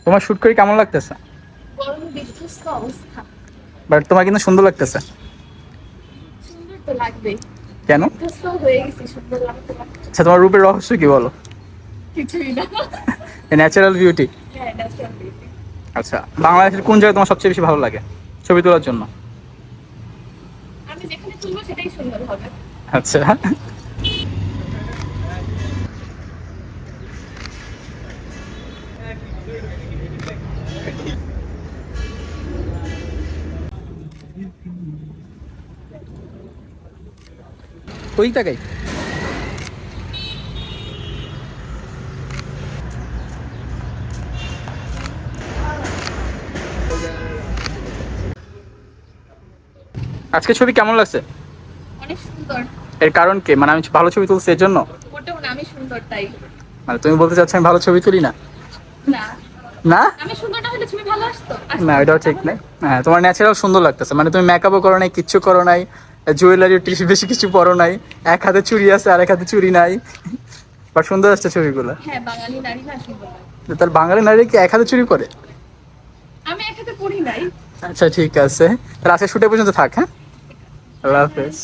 তোমার শুট করে কেমন লাগতেছে? গরমে বিধ্বস্ত অবস্থা। বাট তোমার কিন্তু সুন্দর লাগতেছে। সুন্দর তো লাগবেই। কেন? বিধ্বস্ত হয়ে গেছি, সুন্দর লাগতে লাগতে। আচ্ছা, তোমার রূপের রহস্য কি বলো? কিছুই না। Natural beauty. হ্যাঁ, ন্যাচারাল বিউটি। আচ্ছা, বাংলাদেশের কোন জায়গা তোমার সবচেয়ে বেশি ভালো লাগে ছবি তোলার জন্য? আমি যেখানে তুলবো সেটাই সুন্দর হবে। আচ্ছা, ওই টাকাই। আজকে ছবি কেমন লাগছে? অনেক সুন্দর। এর কারণ কি? মানে আমি ভালো ছবি তুলছি এর জন্য? মোটেও না, আমি সুন্দর তাই। মানে তুমি বলতে চাচ্ছ আমি ভালো ছবি তুলি না? না, না, আমি সুন্দর না হলে ছবি ভালো আসতো? না, আসতো এটাও ঠিক তাহলে? নাই। হ্যাঁ, তোমার ন্যাচারাল সুন্দর লাগতেছে, মানে তুমি মেকআপও করো নাই, কিচ্ছু করো নাই, জুয়েলারি বেশি কিছু পরো নাই, এক হাতে চুড়ি আছে আর এক হাতে চুড়ি নাই, বাট সুন্দর আসছে ছবিগুলো। হ্যাঁ, বাঙালি নারী না, সুন্দর লাগে। তার বাঙালি নারী কি এক হাতে চুরি করে? আমি এক হাতে পড়ি নাই। আচ্ছা, ঠিক আছে, তাহলে আজকে শুটে পর্যন্ত থাক। হ্যাঁ, আল্লাহ হাফেজ।